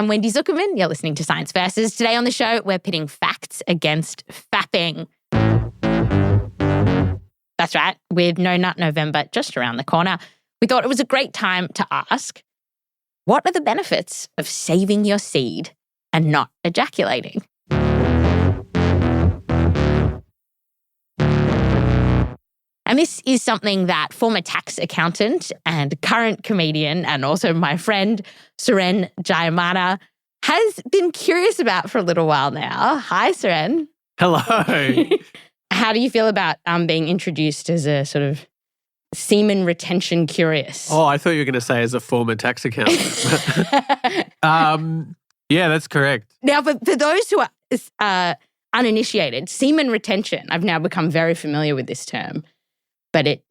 I'm Wendy Zuckerman. You're listening to Science Versus. Today on the show, we're pitting facts against fapping. That's right. With No Nut November just around the corner, we thought it was a great time to ask, what are the benefits of saving your seed and not ejaculating? And this is something that former tax accountant and current comedian and also my friend Suren Jayemanne has been curious about for a little while now. Hi, Suren. Hello. How do you feel about being introduced as a sort of semen retention curious? Oh, I thought you were going to say as a former tax accountant. Yeah, that's correct. Now, for those who are uninitiated, semen retention, I've now become very familiar with this term. But it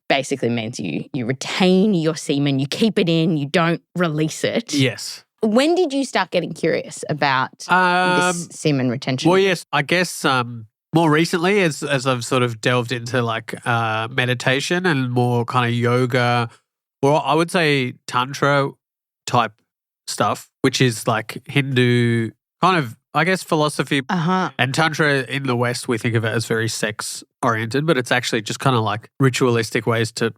basically means you retain your semen, you keep it in, you don't release it. Yes. When did you start getting curious about this semen retention? Well, yes, I guess more recently as I've sort of delved into like meditation and more kind of yoga, or I would say tantra type stuff, which is like Hindu kind of, I guess, philosophy. And tantra in the West, we think of it as very sex-oriented, but it's actually just kind of like ritualistic ways to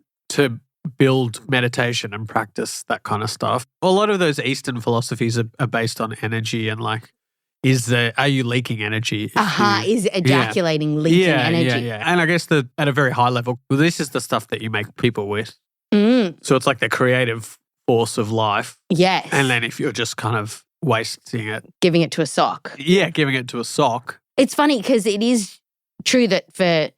build meditation and practice that kind of stuff. A lot of those Eastern philosophies are based on energy and like, are you leaking energy? Is ejaculating leaking energy? Yeah. And I guess at a very high level, this is the stuff that you make people with. So it's like the creative force of life. Yes. And then if you're just kind of wasting it. Giving it to a sock. Yeah, giving it to a sock. It's funny because it is true that for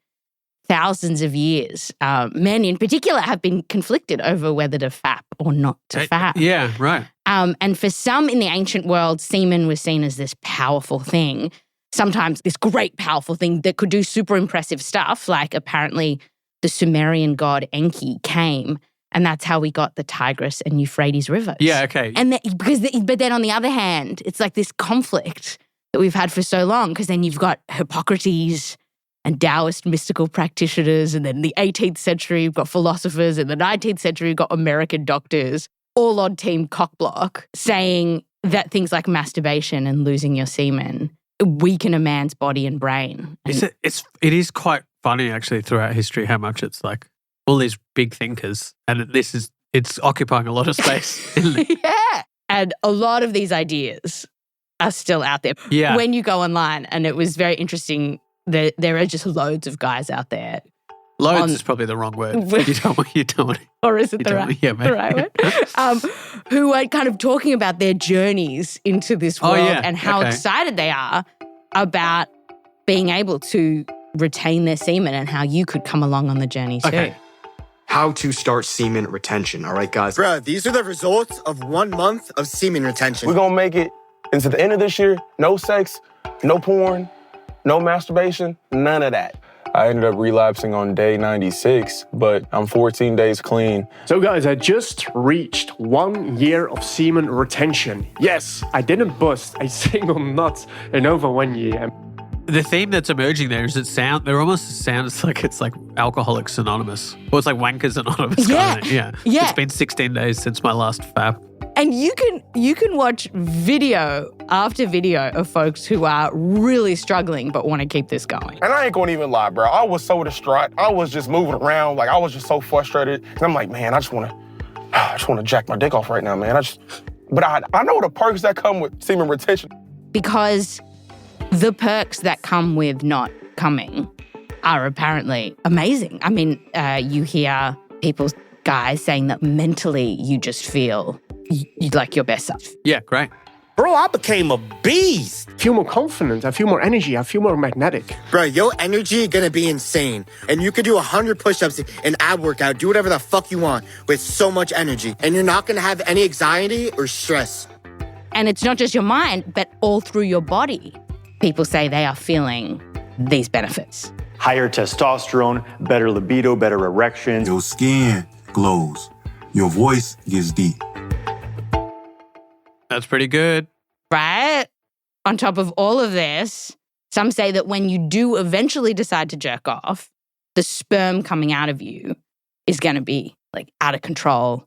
thousands of years, men in particular have been conflicted over whether to fap or not to fap. Yeah, right. And for some in the ancient world, semen was seen as this powerful thing, sometimes this great powerful thing that could do super impressive stuff, like apparently the Sumerian god Enki came. And that's how we got the Tigris and Euphrates rivers. Yeah, okay. And but then on the other hand, it's like this conflict that we've had for so long, because then you've got Hippocrates and Taoist mystical practitioners, and then the 18th century, you've got philosophers, and the 19th century, you've got American doctors, all on team cockblock, saying that things like masturbation and losing your semen weaken a man's body and brain. It is quite funny actually throughout history how much it's like all these big thinkers, and it's occupying a lot of space. Yeah. And a lot of these ideas are still out there. Yeah. When you go online, and it was very interesting, there are just loads of guys out there. Loads is probably the wrong word. You don't want. Or is it the right word? Who are kind of talking about their journeys into this world and how excited they are about being able to retain their semen and how you could come along on the journey too. Okay. How to start semen retention. All right, guys. Bruh, these are the results of 1 month of semen retention. We're gonna make it into the end of this year. No sex, no porn, no masturbation, none of that. I ended up relapsing on day 96, but I'm 14 days clean. So guys, I just reached 1 year of semen retention. Yes, I didn't bust a single nut in over 1 year. The theme that's emerging there is there almost sounds like it's like Alcoholics Anonymous. Or it's like Wankers Anonymous. Yeah. Yeah. It's been 16 days since my last fap. And you can watch video after video of folks who are really struggling but want to keep this going. And I ain't gonna even lie, bro. I was so distraught. I was just moving around. Like, I was just so frustrated. And I'm like, man, I just wanna jack my dick off right now, man. But I know the perks that come with semen retention. Because the perks that come with not coming are apparently amazing. I mean, you hear guys saying that mentally you just feel you like your best self. Yeah, great. Bro, I became a beast. I feel more confident, I feel more energy, I feel more magnetic. Bro, your energy gonna be insane. And you could do 100 push-ups, an ab workout, do whatever the fuck you want with so much energy. And you're not gonna have any anxiety or stress. And it's not just your mind, but all through your body. People say they are feeling these benefits. Higher testosterone, better libido, better erections. Your skin glows. Your voice gets deep. That's pretty good. Right? On top of all of this, some say that when you do eventually decide to jerk off, the sperm coming out of you is going to be like out of control,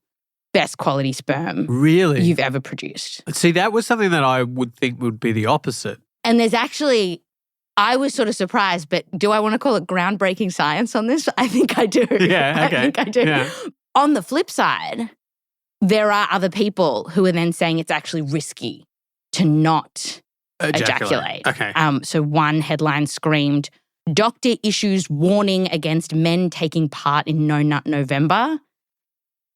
best quality sperm Really? you've ever produced. See, that was something that I would think would be the opposite. And there's actually, I was sort of surprised, but do I want to call it groundbreaking science on this? I think I do. Yeah, okay. I think I do. Yeah. On the flip side, there are other people who are then saying it's actually risky to not ejaculate. Okay. So one headline screamed, "Doctor issues warning against men taking part in No Nut November."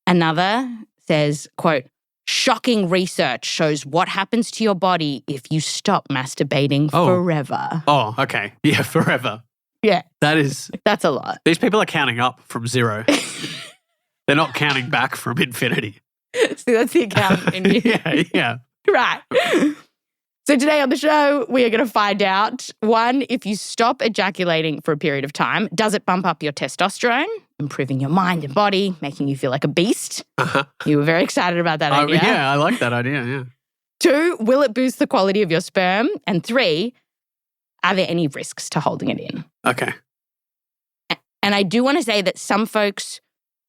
Another says, quote, "Shocking research shows what happens to your body if you stop masturbating forever." Oh, okay. Yeah, forever. Yeah. That's a lot. These people are counting up from 0. They're not counting back from infinity. See, that's the accountant in you. Yeah. Right. So today on the show, we are going to find out, one, if you stop ejaculating for a period of time, does it bump up your testosterone, improving your mind and body, making you feel like a beast? You were very excited about that idea. Yeah, I like that idea, yeah. 2, will it boost the quality of your sperm? And 3, are there any risks to holding it in? Okay. And I do want to say that some folks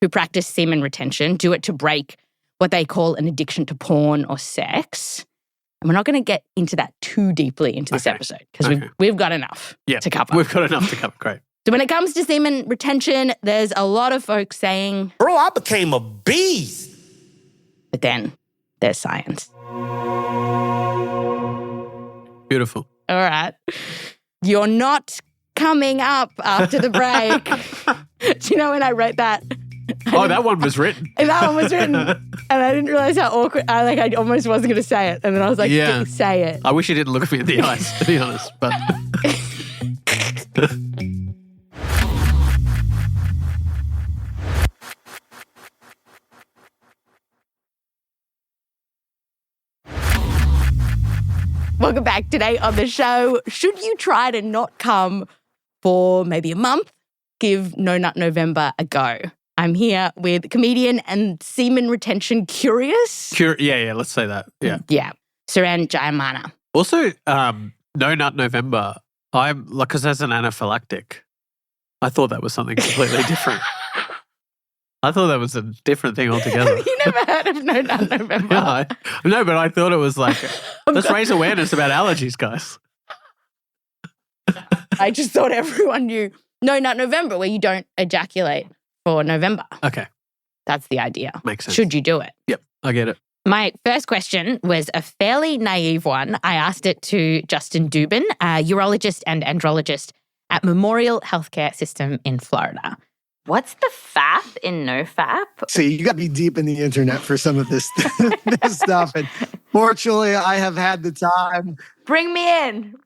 who practice semen retention do it to break what they call an addiction to porn or sex. And we're not going to get into that too deeply into this episode because we've got enough to cover. We've got enough to cover. Great. So when it comes to semen retention, there's a lot of folks saying, Bro, I became a beast. But then there's science. Beautiful. All right. You're not coming up after the break. Do you know when I wrote that? That one was written. That one was written. And I didn't realize how awkward, I almost wasn't going to say it. And then I was like, say it. I wish you didn't look at me in the eyes, to be honest. But Welcome back. Today on the show, should you try to not come for maybe a month? Give No Nut November a go. I'm here with comedian and semen retention curious. Yeah, let's say that. Yeah. Yeah. Suren Jayemanne. Also, No Nut November, I'm like, because as an anaphylactic, I thought that was something completely different. I thought that was a different thing altogether. You never heard of No Nut November? No, but I thought it was like, let's raise awareness about allergies, guys. I just thought everyone knew No Nut November, where you don't ejaculate for November. Okay. That's the idea. Makes sense. Should you do it? Yep, I get it. My first question was a fairly naive one. I asked it to Justin Dubin, a urologist and andrologist at Memorial Healthcare System in Florida. What's the FAP in NoFap? See, you got to be deep in the internet for some of this, this stuff. And fortunately, I have had the time. Bring me in.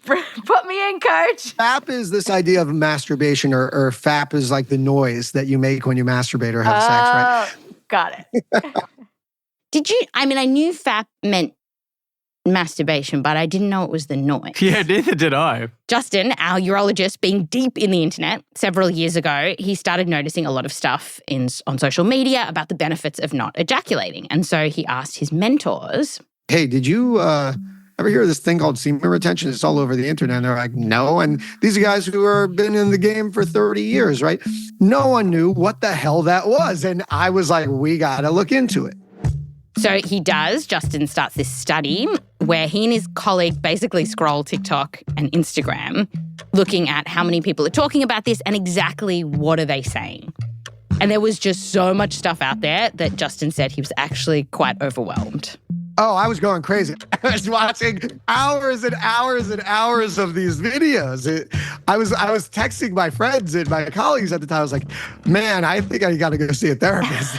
Put me in, coach. FAP is this idea of masturbation, or FAP is like the noise that you make when you masturbate or have sex, right? Got it. I knew FAP meant masturbation, but I didn't know it was the noise. Yeah, neither did I. Justin, our urologist, being deep in the internet several years ago, he started noticing a lot of stuff on social media about the benefits of not ejaculating. And so he asked his mentors, hey, did you ever hear of this thing called semen retention? It's all over the internet. And they're like, no. And these are guys who have been in the game for 30 years, right? No one knew what the hell that was. And I was like, we got to look into it. So he does. Justin starts this study where he and his colleague basically scroll TikTok and Instagram, looking at how many people are talking about this and exactly what are they saying. And there was just so much stuff out there that Justin said he was actually quite overwhelmed. Oh, I was going crazy. I was watching hours and hours and hours of these videos. I was texting my friends and my colleagues at the time. I was like, man, I think I got to go see a therapist.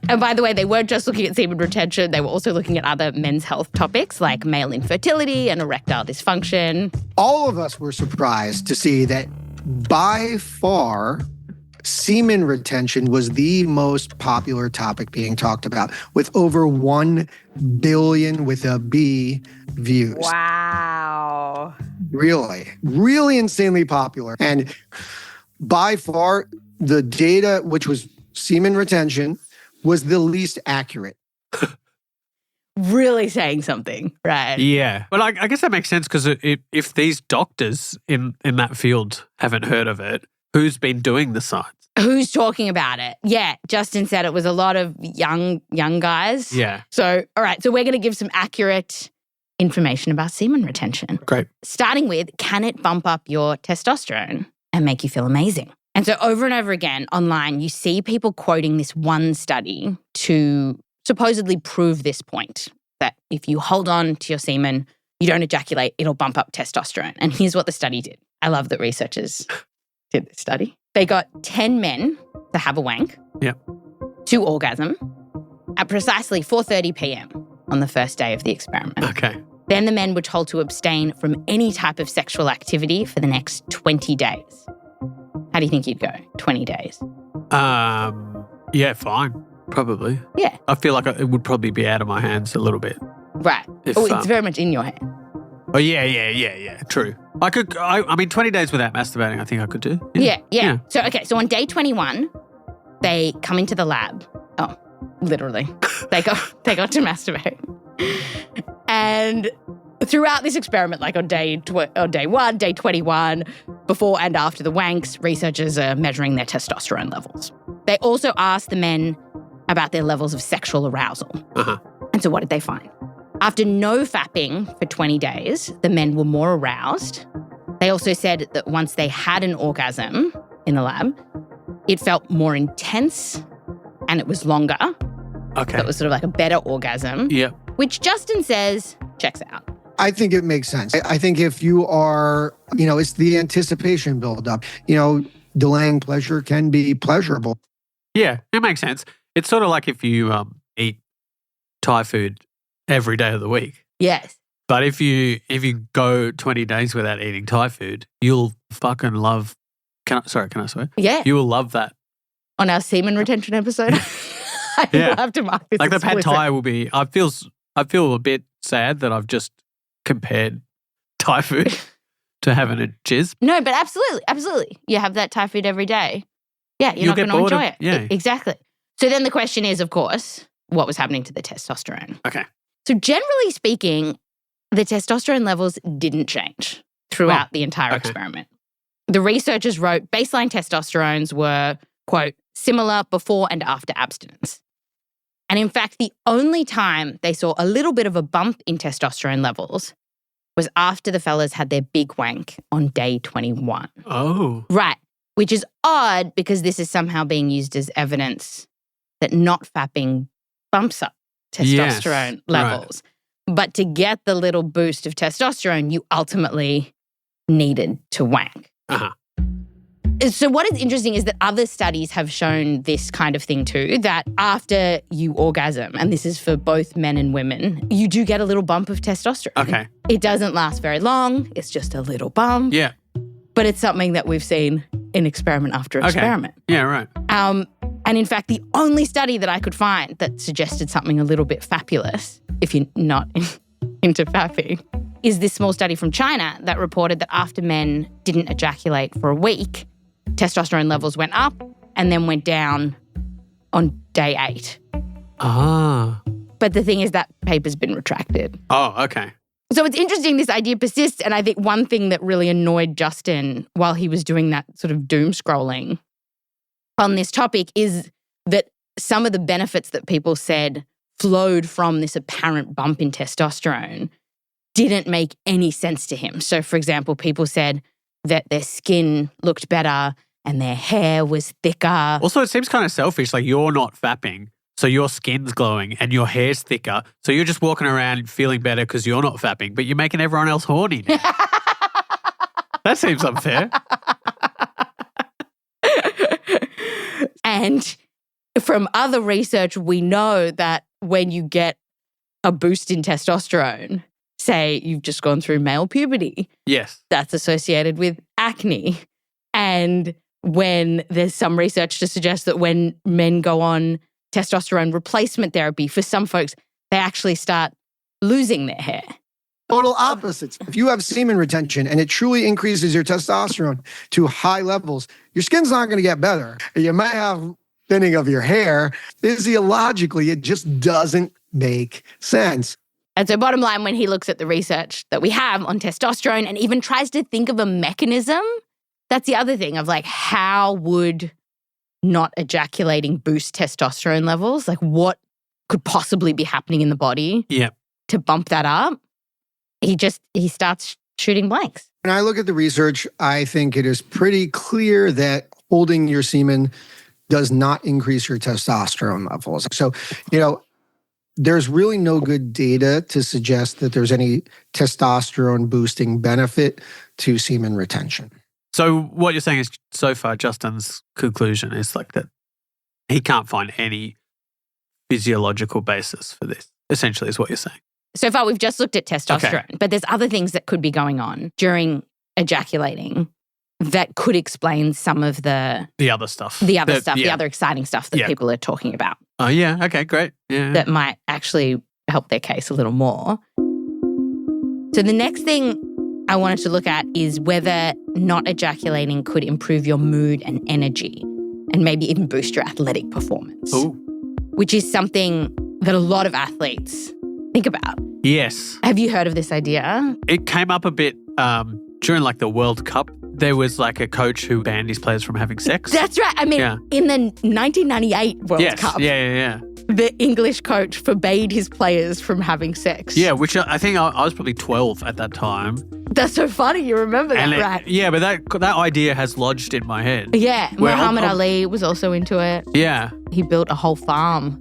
And by the way, they weren't just looking at semen retention. They were also looking at other men's health topics like male infertility and erectile dysfunction. All of us were surprised to see that by far, semen retention was the most popular topic being talked about, with over 1 billion with a B views. Wow. Really insanely popular. And by far, the data, which was semen retention, was the least accurate. Really saying something, right? Yeah. But I guess that makes sense because if these doctors in that field haven't heard of it, who's been doing the science? Who's talking about it? Yeah, Justin said it was a lot of young guys. Yeah. So, all right. So we're going to give some accurate information about semen retention. Great. Starting with, can it bump up your testosterone and make you feel amazing? And so over and over again online, you see people quoting this one study to supposedly prove this point, that if you hold on to your semen, you don't ejaculate, it'll bump up testosterone. And here's what the study did. I love that researchers did this study. They got 10 men to have a wank, to orgasm, at precisely 4:30 p.m. on the first day of the experiment. Okay. Then the men were told to abstain from any type of sexual activity for the next 20 days. How do you think you'd go? 20 days? Yeah, fine. Probably. Yeah. I feel like it would probably be out of my hands a little bit. Right. If, It's very much in your hand. Oh, yeah. True. I mean, 20 days without masturbating, I think I could do. Yeah. So on day 21, they come into the lab. Oh, literally. They got to masturbate. And throughout this experiment, like on day 1, day 21, before and after the wanks, researchers are measuring their testosterone levels. They also asked the men about their levels of sexual arousal. Uh-huh. And so what did they find? After no fapping for 20 days, the men were more aroused. They also said that once they had an orgasm in the lab, it felt more intense and it was longer. Okay. So it was sort of like a better orgasm. Yeah. Which Justin says checks out. I think it makes sense. I think if you are, it's the anticipation buildup. Delaying pleasure can be pleasurable. Yeah, it makes sense. It's sort of like if you eat Thai food every day of the week. Yes. But if you go 20 days without eating Thai food, you'll fucking love. Can I swear? Yeah. You will love that. On our semen retention episode, I will have to mark this Like the pad explicit. Thai will be. I feel a bit sad that I've just compared Thai food to having a jizz. No, but absolutely. You have that Thai food every day. Yeah, you're not going to enjoy it. Yeah. Exactly. So then the question is, of course, what was happening to the testosterone? Okay. So generally speaking, the testosterone levels didn't change throughout the entire experiment. The researchers wrote baseline testosterones were, quote, similar before and after abstinence. And in fact, the only time they saw a little bit of a bump in testosterone levels was after the fellas had their big wank on day 21. Oh. Right. Which is odd because this is somehow being used as evidence that not fapping bumps up testosterone levels. Right. But to get the little boost of testosterone, you ultimately needed to wank. Uh-huh. So what is interesting is that other studies have shown this kind of thing too, that after you orgasm, and this is for both men and women, you do get a little bump of testosterone. Okay. It doesn't last very long. It's just a little bump. Yeah. But it's something that we've seen in experiment after experiment. Yeah, right. And in fact, the only study that I could find that suggested something a little bit fabulous, if you're not into fapping, is this small study from China that reported that after men didn't ejaculate for a week, testosterone levels went up and then went down on day 8. Ah. But the thing is that paper's been retracted. Oh, okay. So it's interesting this idea persists. And I think one thing that really annoyed Justin while he was doing that sort of doom scrolling on this topic is that some of the benefits that people said flowed from this apparent bump in testosterone didn't make any sense to him. So, for example, people said that their skin looked better and their hair was thicker. Also, it seems kind of selfish. Like you're not fapping, so your skin's glowing and your hair's thicker. So you're just walking around feeling better because you're not fapping, but you're making everyone else horny now. That seems unfair. And from other research, we know that when you get a boost in testosterone, say you've just gone through male puberty, yes, that's associated with acne. And when there's some research to suggest that when men go on testosterone replacement therapy, for some folks, they actually start losing their hair. Total opposites. If you have semen retention and it truly increases your testosterone to high levels, your skin's not going to get better. You might have thinning of your hair. Physiologically, it just doesn't make sense. And so bottom line, when he looks at the research that we have on testosterone and even tries to think of a mechanism, that's the other thing of like, how would not ejaculating boost testosterone levels? Like what could possibly be happening in the body to bump that up? He starts shooting blanks. When I look at the research, I think it is pretty clear that holding your semen does not increase your testosterone levels. So, there's really no good data to suggest that there's any testosterone boosting benefit to semen retention. So what you're saying is, so far, Justin's conclusion is like that he can't find any physiological basis for this, essentially, is what you're saying. So far, we've just looked at testosterone, but there's other things that could be going on during ejaculating that could explain some of the other stuff. The other exciting stuff that people are talking about. Oh, yeah. Okay, great. Yeah. That might actually help their case a little more. So the next thing I wanted to look at is whether not ejaculating could improve your mood and energy and maybe even boost your athletic performance. Ooh. Which is something that a lot of athletes think about. Yes. Have you heard of this idea? It came up a bit during like the World Cup. There was like a coach who banned his players from having sex. That's right. I mean, in the 1998 World Cup, Yeah. the English coach forbade his players from having sex. Yeah, which I think I was probably 12 at that time. That's so funny. You remember that, right? Yeah, but that idea has lodged in my head. Yeah. Muhammad Ali was also into it. Yeah. He built a whole farm.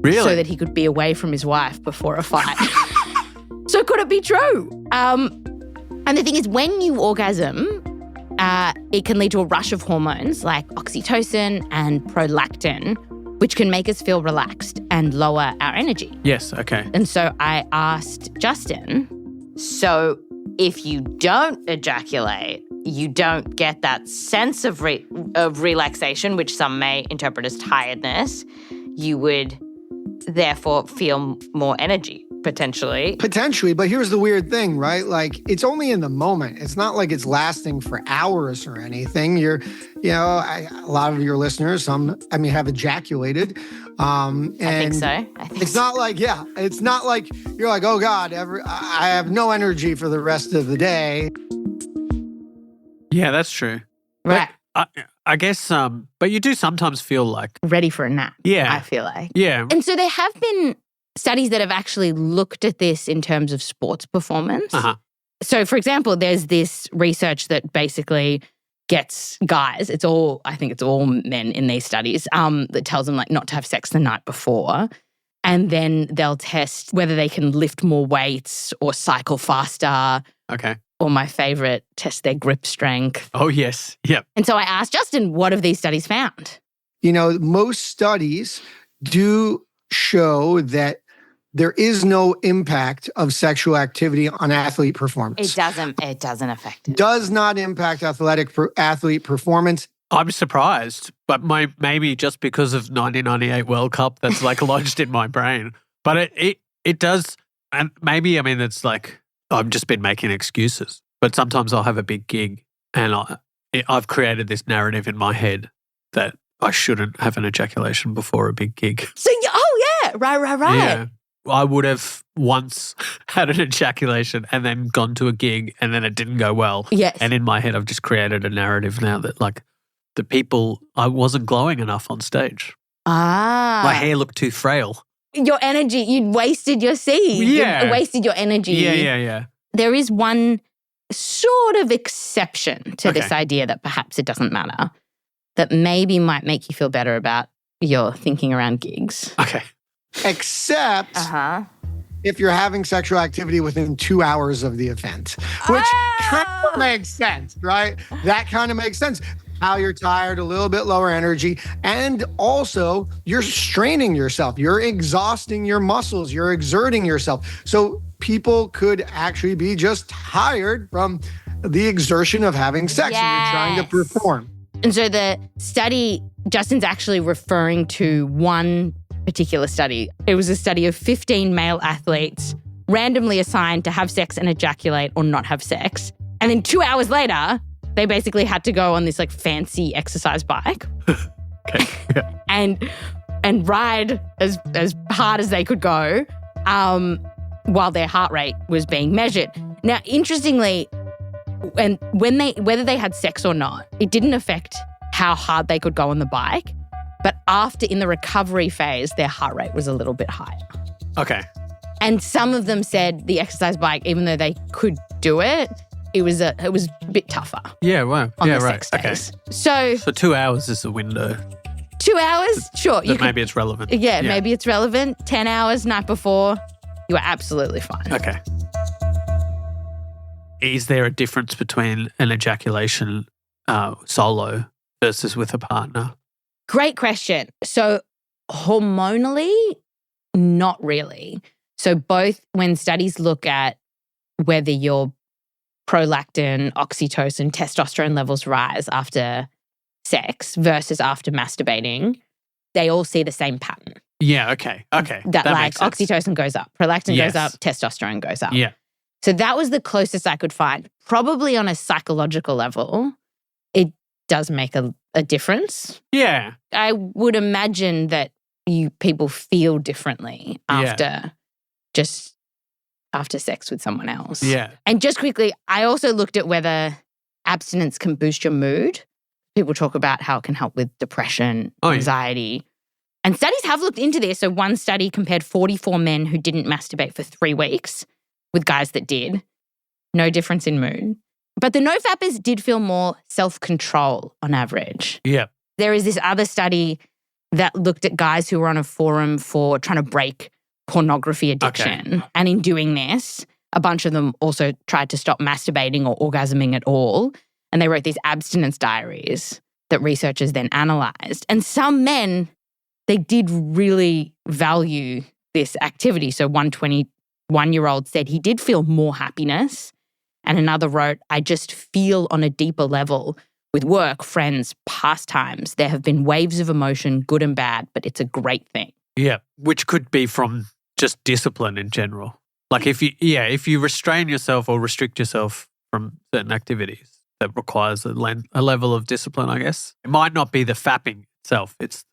Really? So that he could be away from his wife before a fight. So could it be true? And the thing is, when you orgasm, it can lead to a rush of hormones like oxytocin and prolactin, which can make us feel relaxed and lower our energy. Yes, okay. And so I asked Justin, so if you don't ejaculate, you don't get that sense of relaxation, which some may interpret as tiredness, you would therefore feel more energy. Potentially, but here's the weird thing, right? Like, it's only in the moment. It's not like it's lasting for hours or anything. A lot of your listeners, have ejaculated. I think so. It's not like you're like, oh God, I have no energy for the rest of the day. Yeah, that's true. Right. I guess, but you do sometimes feel like ready for a nap. Yeah. I feel like. Yeah. And so there have been studies that have actually looked at this in terms of sports performance. Uh-huh. So, for example, there's this research that basically gets guys, I think it's all men in these studies, that tells them like not to have sex the night before. And then they'll test whether they can lift more weights or cycle faster. Okay. Or my favorite, test their grip strength. Oh, yes. Yep. And so I asked Justin, what have these studies found? Most studies do show that there is no impact of sexual activity on athlete performance. It doesn't affect it. Does not impact athlete performance. I'm surprised, but maybe just because of 1998 World Cup, that's like lodged in my brain. But it does, and maybe, it's like I've just been making excuses. But sometimes I'll have a big gig and I've created this narrative in my head that I shouldn't have an ejaculation before a big gig. So, right. Yeah. I would have once had an ejaculation and then gone to a gig and then it didn't go well. Yes. And in my head, I've just created a narrative now that like I wasn't glowing enough on stage. My hair looked too frail. Your energy, you'd wasted your seed. Yeah. You wasted your energy. Yeah. There is one sort of exception to this idea that perhaps it doesn't matter, that maybe might make you feel better about your thinking around gigs. Okay. Except if you're having sexual activity within 2 hours of the event, which kind of makes sense, right? That kind of makes sense. How you're tired, a little bit lower energy, and also you're straining yourself. You're exhausting your muscles. You're exerting yourself. So people could actually be just tired from the exertion of having sex and you're trying to perform. And so the study, Justin's actually referring to one particular study. It was a study of 15 male athletes randomly assigned to have sex and ejaculate or not have sex. And then 2 hours later, they basically had to go on this like fancy exercise bike and ride as hard as they could go while their heart rate was being measured. Now, interestingly, whether they had sex or not, it didn't affect how hard they could go on the bike. But after, in the recovery phase, their heart rate was a little bit higher. Okay. And some of them said the exercise bike, even though they could do it, it was a bit tougher Yeah, wow. on Yeah, the right. sex days. So So 2 hours is the window. 2 hours, sure. But maybe it's relevant. Yeah, maybe it's relevant. 10 hours night before, you are absolutely fine. Okay. Is there a difference between an ejaculation solo versus with a partner? Great question. So hormonally, not really. So both when studies look at whether your prolactin, oxytocin, testosterone levels rise after sex versus after masturbating, they all see the same pattern. Yeah, okay. Okay. That like makes sense. oxytocin goes up, prolactin Yes. goes up, testosterone goes up. Yeah. So that was the closest I could find. Probably on a psychological level, it does make a difference. Yeah. I would imagine that people feel differently after after sex with someone else. Yeah. And just quickly, I also looked at whether abstinence can boost your mood. People talk about how it can help with depression, anxiety. And studies have looked into this. So one study compared 44 men who didn't masturbate for 3 weeks with guys that did. No difference in mood. But the no-fappers did feel more self-control on average. Yeah. There is this other study that looked at guys who were on a forum for trying to break pornography addiction. Okay. And in doing this, a bunch of them also tried to stop masturbating or orgasming at all. And they wrote these abstinence diaries that researchers then analyzed. And some men, they did really value this activity. So one 21-year-old said he did feel more happiness. And another wrote, I just feel on a deeper level with work, friends, pastimes. There have been waves of emotion, good and bad, but it's a great thing. Yeah. Which could be from just discipline in general. Like if you restrain yourself or restrict yourself from certain activities, that requires a level of discipline, I guess. It might not be the fapping itself. It's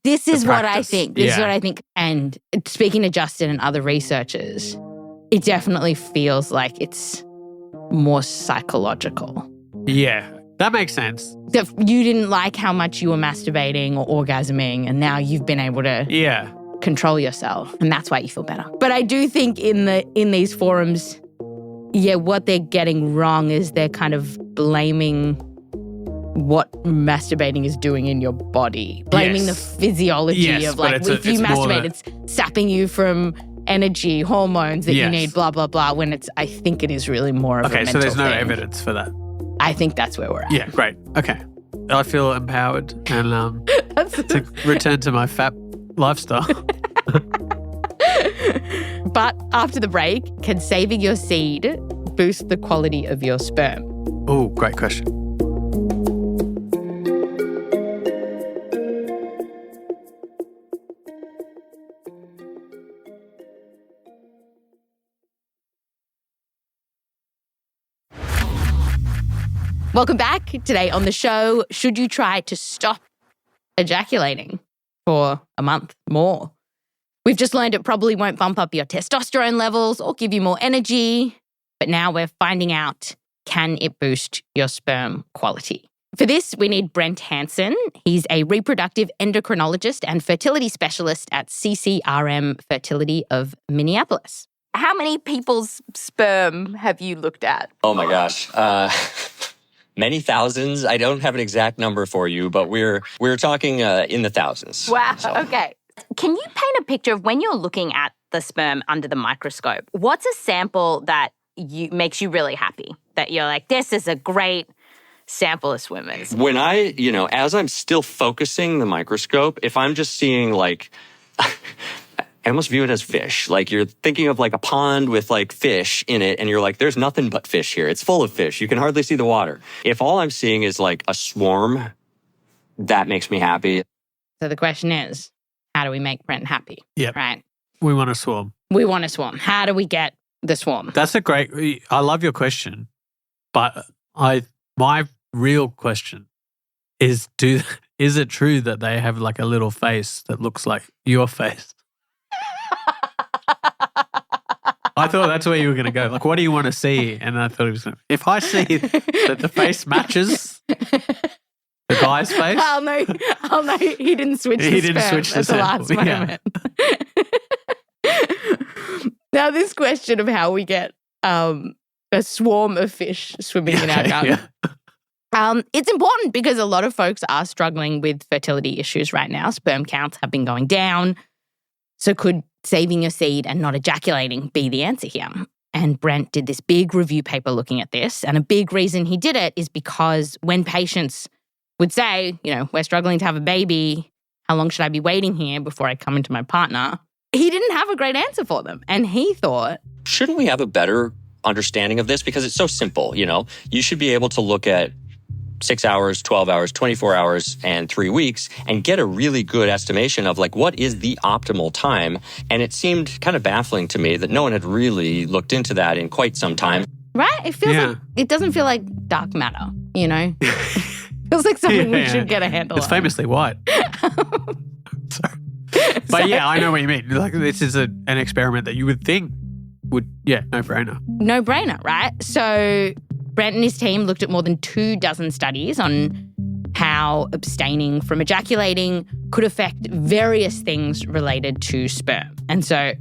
This is what I practice. think. This is what I think. And speaking to Justin and other researchers, it definitely feels like it's more psychological. Yeah, that makes sense. That you didn't like how much you were masturbating or orgasming, and now you've been able to control yourself, and that's why you feel better. But I do think in these forums, what they're getting wrong is they're kind of blaming what masturbating is doing in your body, blaming the physiology of like if you masturbate, it's sapping you from energy, hormones that you need, blah, blah, blah, when I think it is really more of a mental so there's no thing. evidence for that. I think that's where we're at. Yeah, great. Okay. I feel empowered and to return to my fap lifestyle. But after the break, can saving your seed boost the quality of your sperm? Oh, great question. Welcome back. Today on the show, should you try to stop ejaculating for a month more? We've just learned it probably won't bump up your testosterone levels or give you more energy, but now we're finding out, can it boost your sperm quality? For this, we need Brent Hanson. He's a reproductive endocrinologist and fertility specialist at CCRM Fertility of Minneapolis. How many people's sperm have you looked at? Oh my gosh. Many thousands. I don't have an exact number for you, but we're talking in the thousands. Wow. So. Okay. Can you paint a picture of when you're looking at the sperm under the microscope? What's a sample that makes you really happy? That you're like, this is a great sample of swimmers. When as I'm still focusing the microscope, if I'm just seeing like, I almost view it as fish. Like you're thinking of like a pond with like fish in it and you're like, there's nothing but fish here. It's full of fish. You can hardly see the water. If all I'm seeing is like a swarm, that makes me happy. So the question is, how do we make Brent happy? Yeah. Right? We want to swarm. We want to swarm. How do we get the swarm? That's I love your question, but my real question is, is it true that they have like a little face that looks like your face? I thought that's where you were going to go. Like, what do you want to see? And I thought it was if I see that the face matches the surprise face. Oh no, he didn't switch the sperm at the last moment. Now, this question of how we get a swarm of fish swimming in our gunk. It's important because a lot of folks are struggling with fertility issues right now. Sperm counts have been going down. So could saving your seed and not ejaculating be the answer here? And Brent did this big review paper looking at this. And a big reason he did it is because when patients would say, we're struggling to have a baby, how long should I be waiting here before I come into my partner? He didn't have a great answer for them. And he thought, shouldn't we have a better understanding of this? Because it's so simple, You should be able to look at 6 hours, 12 hours, 24 hours, and 3 weeks and get a really good estimation of what is the optimal time. And it seemed kind of baffling to me that no one had really looked into that in quite some time. Right? It feels like, it doesn't feel like dark matter, Feels like something we should get a handle on. It's famously white. Sorry. But I know what you mean. This is an experiment that you would think would, no brainer. No brainer, right? So Brent and his team looked at more than 24 studies on how abstaining from ejaculating could affect various things related to sperm. And so I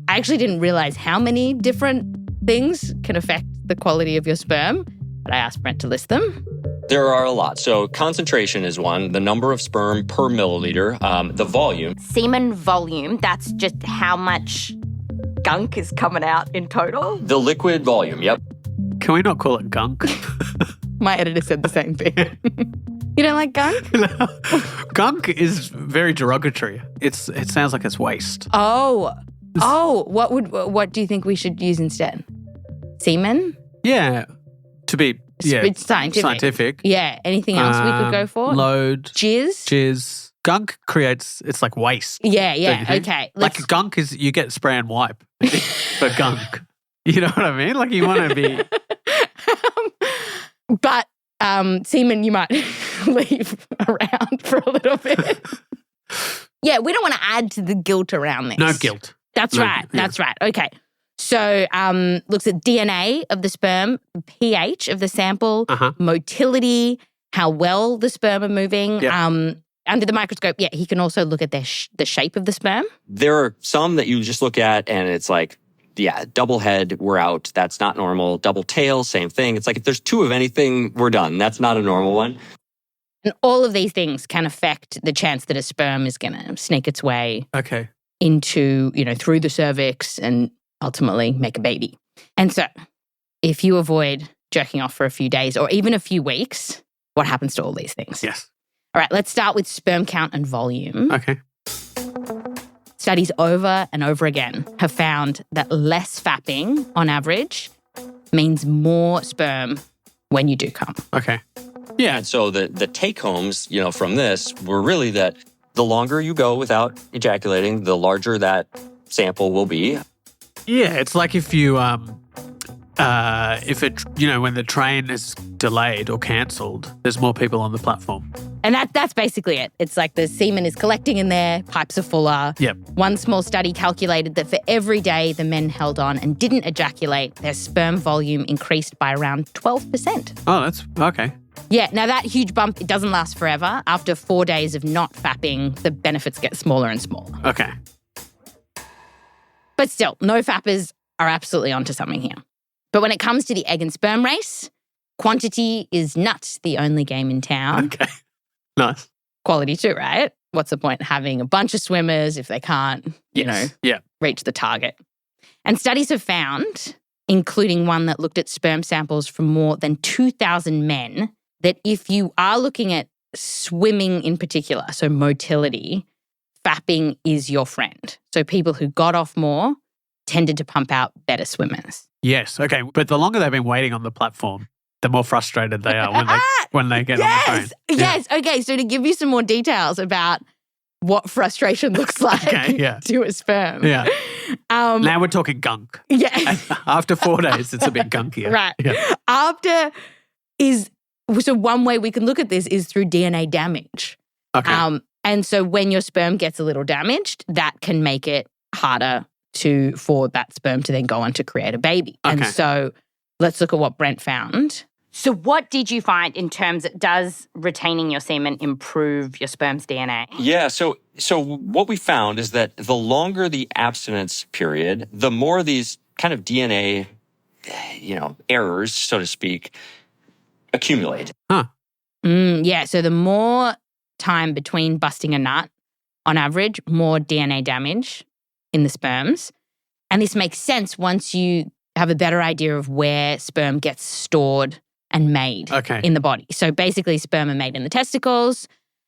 actually didn't realize how many different things can affect the quality of your sperm, but I asked Brent to list them. There are a lot. So concentration is one, the number of sperm per milliliter, the volume. Semen volume, that's just how much gunk is coming out in total. The liquid volume, yep. Can we not call it gunk? My editor said the same thing. You don't like gunk? No. Gunk is very derogatory. It sounds like it's waste. Oh, what do you think we should use instead? Semen? Yeah, to be it's scientific. Yeah. Anything else we could go for? Load. Jizz. Gunk creates, it's like waste. Yeah. Okay. Like gunk is, you get spray and wipe for gunk. You know what I mean? You want to be. But semen you might leave around for a little bit. Yeah, we don't want to add to the guilt around this. No guilt. That's right. Yeah. That's right. Okay. So looks at DNA of the sperm, pH of the sample, motility, how well the sperm are moving. Yep. Under the microscope, he can also look at the shape of the sperm. There are some that you just look at and it's double head, we're out. That's not normal. Double tail, same thing. It's if there's 2 of anything, we're done. That's not a normal one. And all of these things can affect the chance that a sperm is going to sneak its way into, through the cervix and ultimately make a baby. And so if you avoid jerking off for a few days or even a few weeks, what happens to all these things? Yes. All right, let's start with sperm count and volume. Okay. Studies over and over again have found that less fapping on average means more sperm when you do come. Okay. Yeah. And so the take-homes, from this were really that the longer you go without ejaculating, the larger that sample will be. Yeah, it's like if you, when the train is delayed or cancelled, there's more people on the platform. And that's basically it. It's like the semen is collecting in there, pipes are fuller. Yep. One small study calculated that for every day the men held on and didn't ejaculate, their sperm volume increased by around 12%. Oh, that's okay. Yeah, now that huge bump, it doesn't last forever. After 4 days of not fapping, the benefits get smaller and smaller. Okay. But still, no fappers are absolutely onto something here. But when it comes to the egg and sperm race, quantity is not the only game in town. Okay. Nice. Quality too, right? What's the point having a bunch of swimmers if they can't, reach the target? And studies have found, including one that looked at sperm samples from more than 2,000 men, that if you are looking at swimming in particular, so motility, fapping is your friend. So people who got off more tended to pump out better swimmers. Yes, okay. But the longer they've been waiting on the platform, the more frustrated they are when they get on the phone. Yes, okay. So to give you some more details about what frustration looks like to a sperm. Yeah. Now we're talking gunk. Yeah. After 4 days, it's a bit gunkier. Right. Yeah. So one way we can look at this is through DNA damage. Okay. And so when your sperm gets a little damaged, that can make it harder for that sperm to then go on to create a baby. Okay. And so let's look at what Brent found. So what did you find in terms of, does retaining your semen improve your sperm's DNA? Yeah, so what we found is that the longer the abstinence period, the more these kind of DNA, errors, so to speak, accumulate. Huh. Yeah, so the more time between busting a nut, on average, more DNA damage in the sperms. And this makes sense once you have a better idea of where sperm gets stored and made in the body. So basically, sperm are made in the testicles,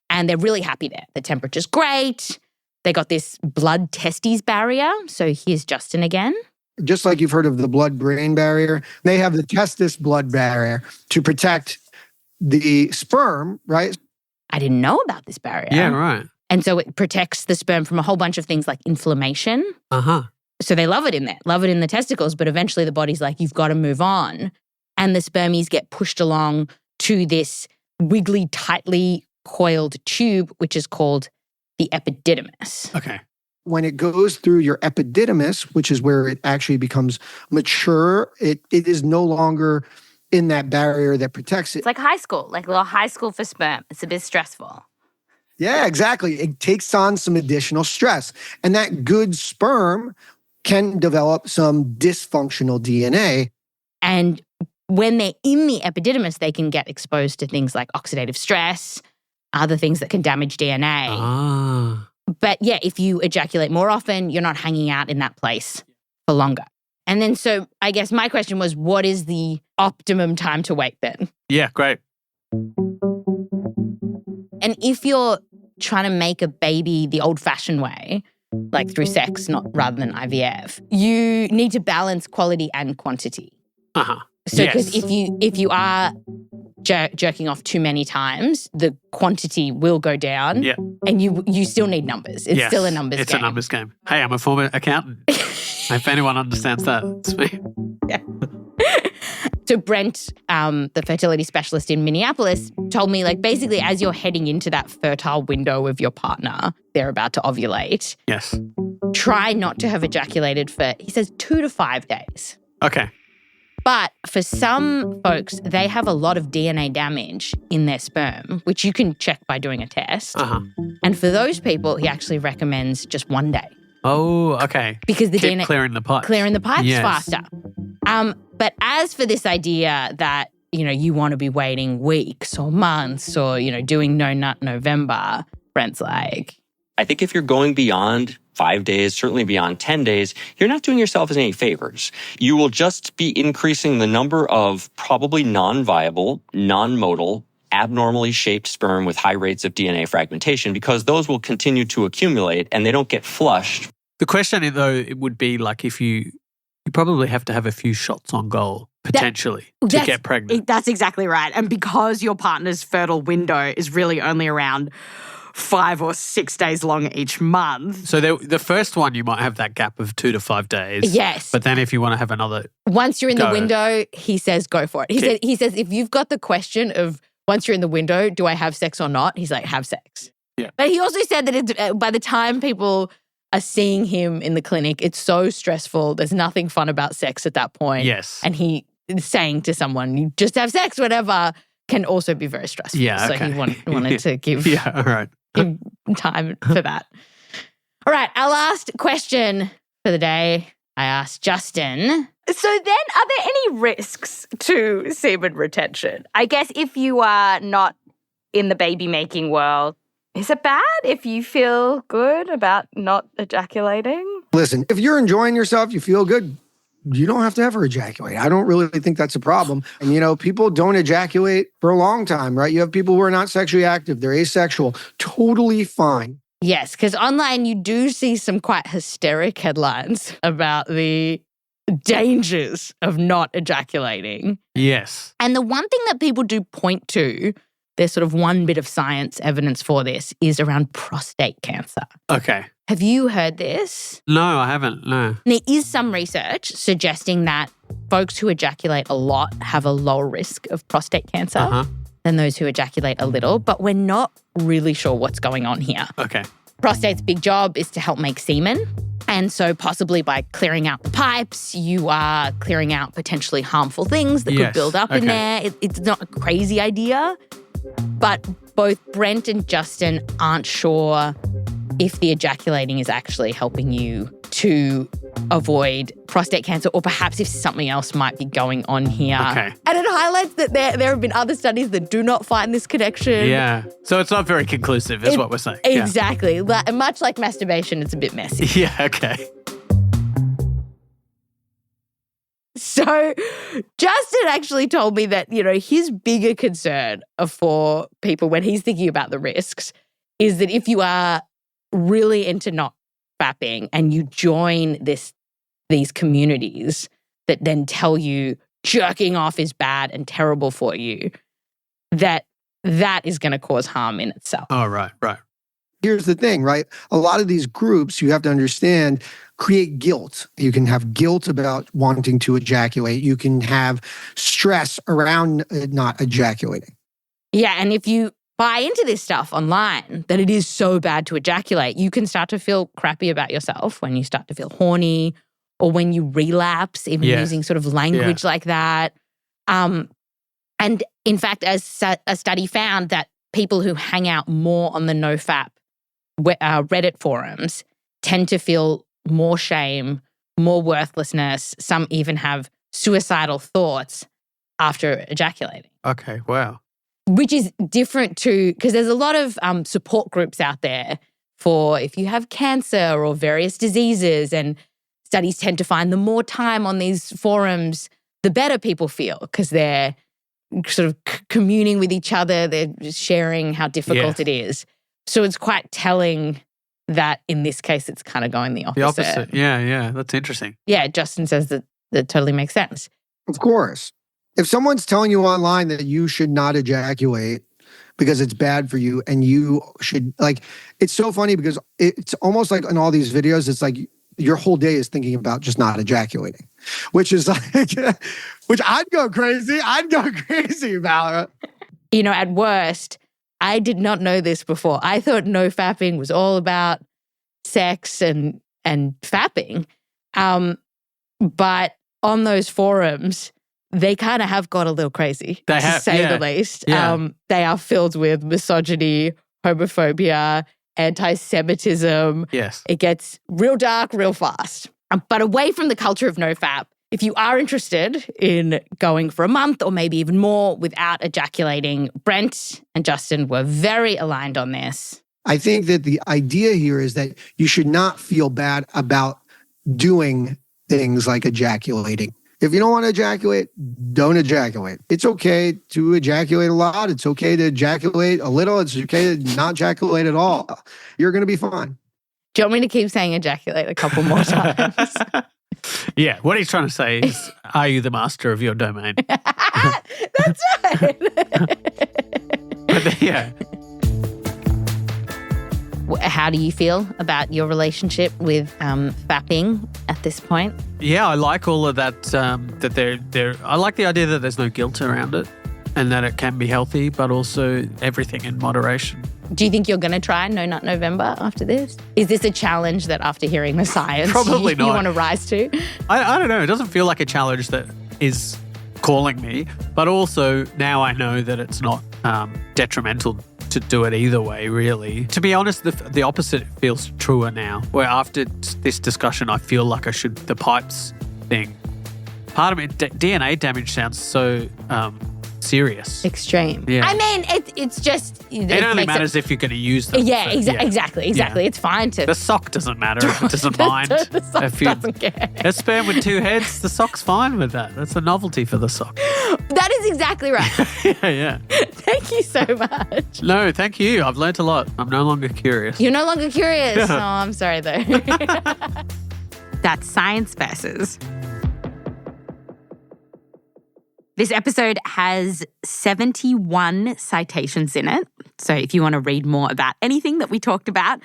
and they're really happy there. The temperature's great. They got this blood testes barrier. So here's Justin again. Just like you've heard of the blood-brain barrier, they have the testis blood barrier to protect the sperm, right? I didn't know about this barrier. Yeah, right. And so it protects the sperm from a whole bunch of things like inflammation. Uh-huh. So they love it in there, love it in the testicles, but eventually the body's like, you've got to move on. And the spermies get pushed along to this wiggly, tightly coiled tube, which is called the epididymis. Okay. When it goes through your epididymis, which is where it actually becomes mature, it is no longer in that barrier that protects it. It's like high school, like a little high school for sperm. It's a bit stressful. Yeah, exactly. It takes on some additional stress. And that good sperm can develop some dysfunctional DNA. And when they're in the epididymis, they can get exposed to things like oxidative stress, other things that can damage DNA. Ah. But yeah, if you ejaculate more often, you're not hanging out in that place for longer. And then so I guess my question was, what is the optimum time to wait then? Yeah, great. And if you're trying to make a baby the old-fashioned way, like through sex, not rather than IVF, you need to balance quality and quantity. Uh-huh. So because if you are jerking off too many times, the quantity will go down. Yeah. And you still need numbers. It's still a numbers game. It's a numbers game. Hey, I'm a former accountant. If anyone understands that, it's me. Yeah. So Brent, the fertility specialist in Minneapolis, told me, like, basically as you're heading into that fertile window of your partner, they're about to ovulate. Yes. Try not to have ejaculated for, he says, 2 to 5 days. Okay. But for some folks, they have a lot of DNA damage in their sperm, which you can check by doing a test. Uh-huh. And for those people, he actually recommends just 1 day. Oh, okay. Because the Keep DNA clearing the pipes. Clearing the pipes Yes. faster. But as for this idea that, you want to be waiting weeks or months or, doing no nut November, Brent's like, I think if you're going beyond 5 days, certainly beyond 10 days, you're not doing yourself any favors. You will just be increasing the number of probably non-viable, non-motile, abnormally shaped sperm with high rates of DNA fragmentation because those will continue to accumulate and they don't get flushed. The question, though, it would be like if you probably have to have a few shots on goal, potentially, to get pregnant. That's exactly right. And because your partner's fertile window is really only around 5 or 6 days long each month. So the first one, you might have that gap of 2 to 5 days. Yes. But then if you want to have another once you're in the window, he says, go for it. He says, if you've got the question of once you're in the window, do I have sex or not? He's like, have sex. Yeah. But he also said that by the time people are seeing him in the clinic, it's so stressful. There's nothing fun about sex at that point. Yes. And he is saying to someone, you just have sex, whatever, can also be very stressful. Yeah, So okay. he wanted to give, Yeah, all right. give time for that. All right, our last question for the day, I asked Justin. So then, are there any risks to semen retention? I guess if you are not in the baby-making world, is it bad if you feel good about not ejaculating? Listen, if you're enjoying yourself, you feel good, you don't have to ever ejaculate. I don't really think that's a problem. And, people don't ejaculate for a long time, right? You have people who are not sexually active. They're asexual. Totally fine. Yes, because online you do see some quite hysteric headlines about the dangers of not ejaculating. Yes. And the one thing that people do point to, there's sort of one bit of science evidence for this, is around prostate cancer. Okay. Have you heard this? No, I haven't. No. There is some research suggesting that folks who ejaculate a lot have a lower risk of prostate cancer than those who ejaculate a little, but we're not really sure what's going on here. Okay. Prostate's big job is to help make semen. And so possibly by clearing out the pipes, you are clearing out potentially harmful things that could Yes, build up in okay. there. It's not a crazy idea, but both Brent and Justin aren't sure if the ejaculating is actually helping you to avoid prostate cancer, or perhaps if something else might be going on here. Okay. And it highlights that there have been other studies that do not find this connection. Yeah. So it's not very conclusive, is what we're saying. Yeah. Exactly. Much like masturbation, it's a bit messy. Yeah, okay. So Justin actually told me that, his bigger concern for people when he's thinking about the risks is that if you are really into not fapping and you join these communities that then tell you jerking off is bad and terrible for you, that is going to cause harm in itself. Oh, right. Here's the thing, right? A lot of these groups, you have to understand, create guilt. You can have guilt about wanting to ejaculate. You can have stress around not ejaculating. Yeah, and if you buy into this stuff online, that it is so bad to ejaculate, you can start to feel crappy about yourself when you start to feel horny or when you relapse, even using sort of language like that. And in fact, as a study found that people who hang out more on the NoFap Reddit forums tend to feel more shame, more worthlessness. Some even have suicidal thoughts after ejaculating. Okay, wow. Which is different because there's a lot of support groups out there for if you have cancer or various diseases, and studies tend to find the more time on these forums, the better people feel because they're sort of communing with each other, they're just sharing how difficult it is. So it's quite telling that in this case, it's kind of going the opposite. The opposite, yeah, that's interesting. Yeah, Justin says that totally makes sense. Of course. If someone's telling you online that you should not ejaculate because it's bad for you and you should, it's so funny because it's almost like in all these videos, it's like your whole day is thinking about just not ejaculating, which is which I'd go crazy about it. At worst, I did not know this before. I thought no fapping was all about sex and fapping. But on those forums, they kind of have got a little crazy, to say the least. Yeah. They are filled with misogyny, homophobia, anti-Semitism. Yes. It gets real dark real fast. But away from the culture of nofap, if you are interested in going for a month or maybe even more without ejaculating, Brent and Justin were very aligned on this. I think that the idea here is that you should not feel bad about doing things like ejaculating. If you don't want to ejaculate, don't ejaculate. It's okay to ejaculate a lot. It's okay to ejaculate a little. It's okay to not ejaculate at all. You're going to be fine. Do you want me to keep saying ejaculate a couple more times? Yeah, what he's trying to say is, are you the master of your domain? That's right. But yeah. How do you feel about your relationship with fapping at this point? Yeah, I like all of that. That I like the idea that there's no guilt around it, and that it can be healthy, but also everything in moderation. Do you think you're going to try No Nut November after this? Is this a challenge that after hearing the science, Probably not. you want to rise to? I don't know. It doesn't feel like a challenge that is calling me, but also now I know that it's not detrimental to do it either way, really. To be honest, the opposite feels truer now, where after this discussion, I feel like I should, the pipes thing, part of me, DNA damage sounds so serious. Extreme. Yeah. I mean, it's just... It only matters if you're going to use them. Yeah, exactly. Yeah. It's fine to... The sock doesn't matter if it doesn't mind. The sock doesn't care. A sperm with two heads, the sock's fine with that. That's a novelty for the sock. That is exactly right. Yeah. Thank you so much. No, thank you. I've learnt a lot. I'm no longer curious. You're no longer curious. Yeah. Oh, I'm sorry, though. That's Science Versus. This episode has 71 citations in it. So if you want to read more about anything that we talked about,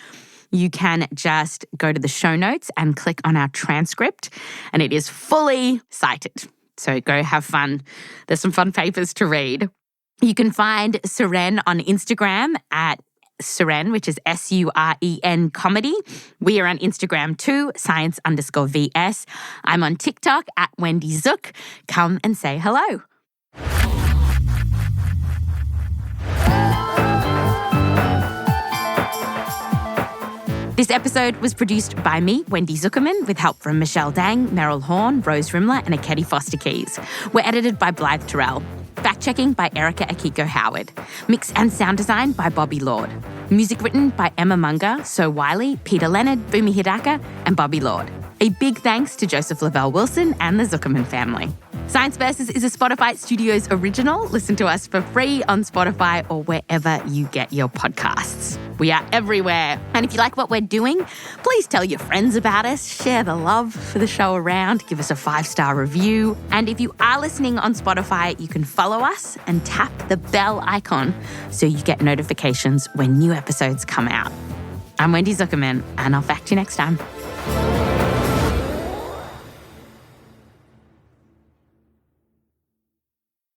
you can just go to the show notes and click on our transcript, and it is fully cited. So go have fun. There's some fun papers to read. You can find Suren on Instagram at Suren, which is Suren comedy. We are on Instagram too, science_VS. I'm on TikTok at Wendy Zook. Come and say hello. This episode was produced by me, Wendy Zuckerman, with help from Michelle Dang, Meryl Horn, Rose Rimler, and Akedi Foster Keys. We're edited by Blythe Terrell. Fact-checking by Erica Akiko Howard. Mix and sound design by Bobby Lord. Music written by Emma Munger, So Wiley, Peter Leonard, Bumi Hidaka, and Bobby Lord. A big thanks to Joseph Lavelle Wilson and the Zuckerman family. Science Versus is a Spotify Studios original. Listen to us for free on Spotify or wherever you get your podcasts. We are everywhere. And if you like what we're doing, please tell your friends about us, share the love for the show around, give us a 5-star review. And if you are listening on Spotify, you can follow us and tap the bell icon so you get notifications when new episodes come out. I'm Wendy Zuckerman, and I'll fact you next time.